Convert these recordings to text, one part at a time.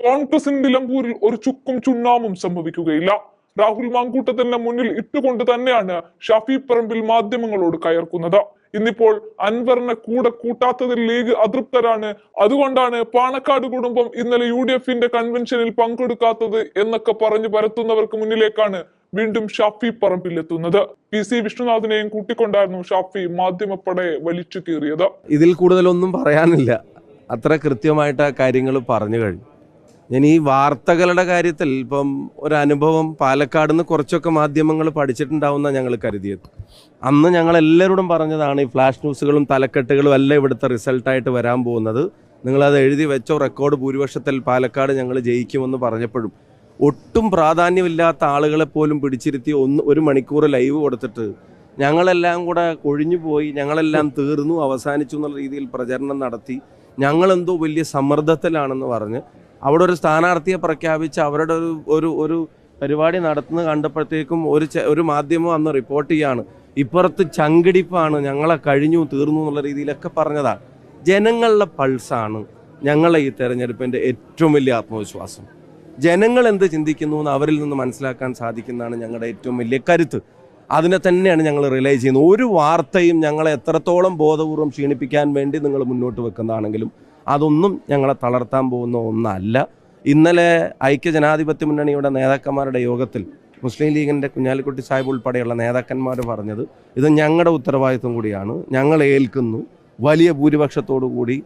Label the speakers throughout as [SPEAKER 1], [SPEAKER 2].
[SPEAKER 1] കോൺഗ്രസിന് നിലമ്പൂരിൽ ഒരു ചുക്കും ചുണ്ണാമും സംഭവിക്കുകയില്ല. രാഹുൽ മാങ്കൂട്ടത്തിന്റെ മുന്നിൽ ഇട്ടുകൊണ്ട് തന്നെയാണ് ഷാഫി പറമ്പിൽ മാധ്യമങ്ങളോട് കയർക്കുന്നത്. ഇന്നിപ്പോൾ അൻവറിനെ കൂടെ കൂട്ടാത്തതിൽ ലീഗ് അതൃപ്തരാണ്. അതുകൊണ്ടാണ് പാണക്കാട് കുടുംബം ഇന്നലെ UDFന്റെ കൺവെൻഷനിൽ പങ്കെടുക്കാത്തത് എന്നൊക്കെ പറഞ്ഞു പരത്തുന്നവർക്ക് മുന്നിലേക്കാണ് വീണ്ടും ഷാഫി പറമ്പിൽ എത്തുന്നത്. PC വിഷ്ണുനാഥിനെയും കൂട്ടിക്കൊണ്ടായിരുന്നു ഷാഫി മാധ്യമപ്പടയെ വലിച്ചു കീറിയത്.
[SPEAKER 2] ഇതിൽ കൂടുതലൊന്നും പറയാനില്ല, അത്ര കൃത്യമായിട്ട് ആ കാര്യങ്ങൾ പറഞ്ഞു കഴിഞ്ഞു. ഞാൻ ഈ വാർത്തകളുടെ കാര്യത്തിൽ ഇപ്പം ഒരനുഭവം പാലക്കാട് നിന്ന് കുറച്ചൊക്കെ മാധ്യമങ്ങൾ പഠിച്ചിട്ടുണ്ടാവുന്ന ഞങ്ങൾ കരുതിയത്. അന്ന് ഞങ്ങളെല്ലാവരോടും പറഞ്ഞതാണ് ഈ ഫ്ലാഷ് ന്യൂസുകളും തലക്കെട്ടുകളും എല്ലാം ഇവിടുത്തെ റിസൾട്ടായിട്ട് വരാൻ പോകുന്നത്. നിങ്ങളത് എഴുതി വെച്ചോ, റെക്കോർഡ് ഭൂരിപക്ഷത്തിൽ പാലക്കാട് ഞങ്ങൾ ജയിക്കുമെന്ന് പറഞ്ഞപ്പോഴും ഒട്ടും പ്രാധാന്യമില്ലാത്ത ആളുകളെ പോലും പിടിച്ചിരുത്തി ഒരു മണിക്കൂർ ലൈവ് കൊടുത്തിട്ട് ഞങ്ങളെല്ലാം കൂടെ കൊഴിഞ്ഞു പോയി, ഞങ്ങളെല്ലാം തീർന്നു അവസാനിച്ചു എന്നുള്ള രീതിയിൽ പ്രചരണം നടത്തി ഞങ്ങളെന്തോ വലിയ സമ്മർദ്ദത്തിലാണെന്ന് പറഞ്ഞ് അവിടെ ഒരു സ്ഥാനാർത്ഥിയെ പ്രഖ്യാപിച്ച് അവരുടെ ഒരു പരിപാടി നടത്തുന്നത് കണ്ടപ്പോഴത്തേക്കും ഒരു മാധ്യമം അന്ന് റിപ്പോർട്ട് ചെയ്യാണ്, ഇപ്പുറത്ത് ചങ്കിടിപ്പാണ്, ഞങ്ങളെ കഴിഞ്ഞു തീർന്നു എന്നുള്ള രീതിയിലൊക്കെ പറഞ്ഞതാണ്. ജനങ്ങളുടെ പൾസാണ് ഞങ്ങളെ ഈ തെരഞ്ഞെടുപ്പിൻ്റെ ഏറ്റവും വലിയ ആത്മവിശ്വാസം. ജനങ്ങൾ എന്ത് ചിന്തിക്കുന്നു എന്ന് അവരിൽ നിന്ന് മനസ്സിലാക്കാൻ സാധിക്കുന്നതാണ് ഞങ്ങളുടെ ഏറ്റവും വലിയ കരുത്ത്. അതിനെ തന്നെയാണ് ഞങ്ങൾ റിലൈ ചെയ്യുന്നത്. ഒരു വാർത്തയും ഞങ്ങളെ എത്രത്തോളം ബോധപൂർവം ക്ഷീണിപ്പിക്കാൻ വേണ്ടി നിങ്ങൾ മുന്നോട്ട് വെക്കുന്നതാണെങ്കിലും അതൊന്നും ഞങ്ങളെ തളർത്താൻ പോകുന്ന ഒന്നല്ല. ഇന്നലെ ഐക്യജനാധിപത്യ മുന്നണിയുടെ നേതാക്കന്മാരുടെ യോഗത്തിൽ മുസ്ലിം ലീഗിൻ്റെ കുഞ്ഞാലിക്കുട്ടി സാഹിബ് ഉൾപ്പെടെയുള്ള നേതാക്കന്മാർ പറഞ്ഞത് ഇത് ഞങ്ങളുടെ ഉത്തരവാദിത്വം കൂടിയാണ്, ഞങ്ങൾ ഏൽക്കുന്നു, വലിയ ഭൂരിപക്ഷത്തോടു കൂടി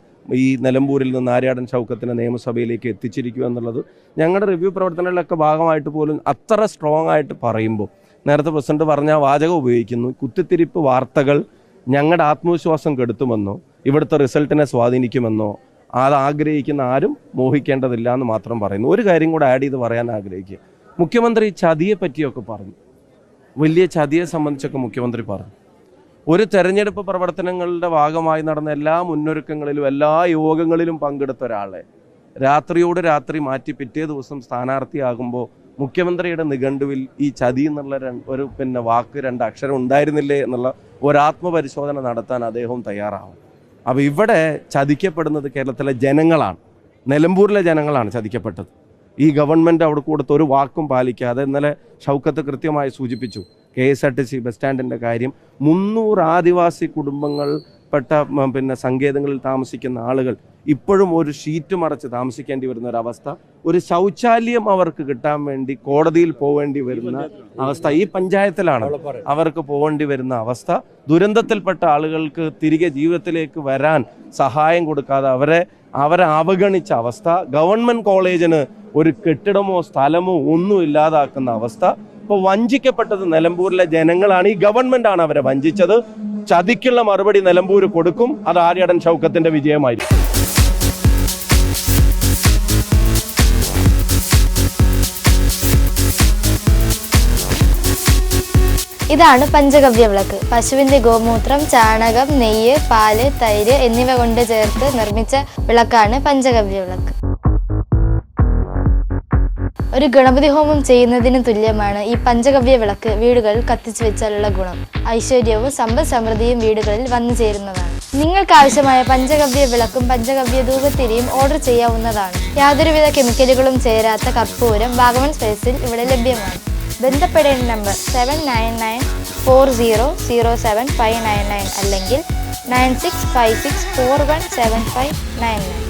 [SPEAKER 2] ഈ നിലമ്പൂരിൽ നിന്ന് ആര്യാടൻ ഷൗക്കത്തിനെ നിയമസഭയിലേക്ക് എത്തിച്ചിരിക്കുക എന്നുള്ളത് ഞങ്ങളുടെ റിവ്യൂ പ്രവർത്തനങ്ങളിലൊക്കെ ഭാഗമായിട്ട് പോലും അത്ര സ്ട്രോങ് ആയിട്ട് പറയുമ്പോൾ നേരത്തെ പ്രസിഡന്റ് പറഞ്ഞ വാചകം ഉപയോഗിക്കുന്നു. കുത്തിത്തിരിപ്പ് വാർത്തകൾ ഞങ്ങളുടെ ആത്മവിശ്വാസം കെടുത്തുമെന്നോ ഇവിടുത്തെ റിസൾട്ടിനെ സ്വാധീനിക്കുമെന്നോ അത് ആഗ്രഹിക്കുന്ന ആരും മോഹിക്കേണ്ടതില്ല എന്ന് മാത്രം പറയുന്നു. ഒരു കാര്യം കൂടെ ആഡ് ചെയ്ത് പറയാൻ ആഗ്രഹിക്കുക, മുഖ്യമന്ത്രി ചതിയെ പറ്റിയൊക്കെ പറഞ്ഞു, വലിയ ചതിയെ സംബന്ധിച്ചൊക്കെ മുഖ്യമന്ത്രി പറഞ്ഞു. ഒരു തെരഞ്ഞെടുപ്പ് പ്രവർത്തനങ്ങളുടെ ഭാഗമായി നടന്ന എല്ലാ മുന്നൊരുക്കങ്ങളിലും എല്ലാ യോഗങ്ങളിലും പങ്കെടുത്ത ഒരാളെ രാത്രിയോട് രാത്രി മാറ്റി പിറ്റേ ദിവസം സ്ഥാനാർത്ഥിയാകുമ്പോൾ മുഖ്യമന്ത്രിയുടെ നിഘണ്ടുവിൽ ഈ ചതി എന്നുള്ള ഒരു വാക്ക് 2 അക്ഷരം ഉണ്ടായിരുന്നില്ലേ എന്നുള്ള ഒരാത്മപരിശോധന നടത്താൻ അദ്ദേഹവും തയ്യാറാവും. അപ്പോൾ ഇവിടെ ചതിക്കപ്പെടുന്നത് കേരളത്തിലെ ജനങ്ങളാണ്, നിലമ്പൂരിലെ ജനങ്ങളാണ് ചതിക്കപ്പെട്ടത്. ഈ ഗവൺമെൻറ് അവിടെ കൊടുത്ത ഒരു വാക്കും പാലിക്കാതെ ഇന്നലെ ഷൗക്കത്ത് കൃത്യമായി സൂചിപ്പിച്ചു. KSRTC ബസ് സ്റ്റാൻഡിൻ്റെ കാര്യം 300 ആദിവാസി കുടുംബങ്ങൾ പെട്ട സങ്കേതങ്ങളിൽ താമസിക്കുന്ന ആളുകൾ ഇപ്പോഴും ഒരു ഷീറ്റ് മറച്ച് താമസിക്കേണ്ടി വരുന്ന ഒരവസ്ഥ, ഒരു ശൗചാലയം അവർക്ക് കിട്ടാൻ വേണ്ടി കോടതിയിൽ പോവേണ്ടി വരുന്ന അവസ്ഥ, ഈ പഞ്ചായത്തിലാണ് അവർക്ക് പോകേണ്ടി വരുന്ന അവസ്ഥ, ദുരന്തത്തിൽപ്പെട്ട ആളുകൾക്ക് തിരികെ ജീവിതത്തിലേക്ക് വരാൻ സഹായം കൊടുക്കാതെ അവരെ അവഗണിച്ച അവസ്ഥ, ഗവൺമെൻറ് കോളേജിന് ഒരു കെട്ടിടമോ സ്ഥലമോ ഒന്നും ഇല്ലാതാക്കുന്ന അവസ്ഥ. ഇപ്പോൾ വഞ്ചിക്കപ്പെട്ടത് നിലമ്പൂരിലെ ജനങ്ങളാണ്, ഈ ഗവൺമെൻറ്റാണ് അവരെ വഞ്ചിച്ചത്. ചതിക്കുള്ള മറുപടി നിലമ്പൂർ കൊടുക്കും, അത് ആര്യാടൻ ഷൗക്കത്തിന്റെ വിജയമായിരിക്കും.
[SPEAKER 3] ഇതാണ് പഞ്ചഗവ്യ വിളക്ക്. പശുവിന്റെ ഗോമൂത്രം, ചാണകം, നെയ്യ്, പാല്, തൈര് എന്നിവ കൊണ്ട് ചേർത്ത് നിർമ്മിച്ച വിളക്കാണ് പഞ്ചഗവ്യ വിളക്ക്. ഒരു ഗണപതി ഹോമം ചെയ്യുന്നതിന് തുല്യമാണ് ഈ പഞ്ചഗവ്യ വിളക്ക് വീടുകളിൽ കത്തിച്ചു വെച്ചാലുള്ള ഗുണം. ഐശ്വര്യവും സമ്പൽ സമൃദ്ധിയും വീടുകളിൽ വന്നു ചേരുന്നതാണ്. നിങ്ങൾക്ക് ആവശ്യമായ പഞ്ചഗവ്യ വിളക്കും പഞ്ചഗവ്യ ധൂപത്തിരിയും ഓർഡർ ചെയ്യാവുന്നതാണ്. യാതൊരുവിധ കെമിക്കലുകളും ചേരാത്ത കർപ്പൂരം വാഗമൺ സ്പേസിൽ ഇവിടെ ലഭ്യമാണ്. ബന്ധപ്പെടേണ്ട നമ്പർ 7994007599 അല്ലെങ്കിൽ 9656417599.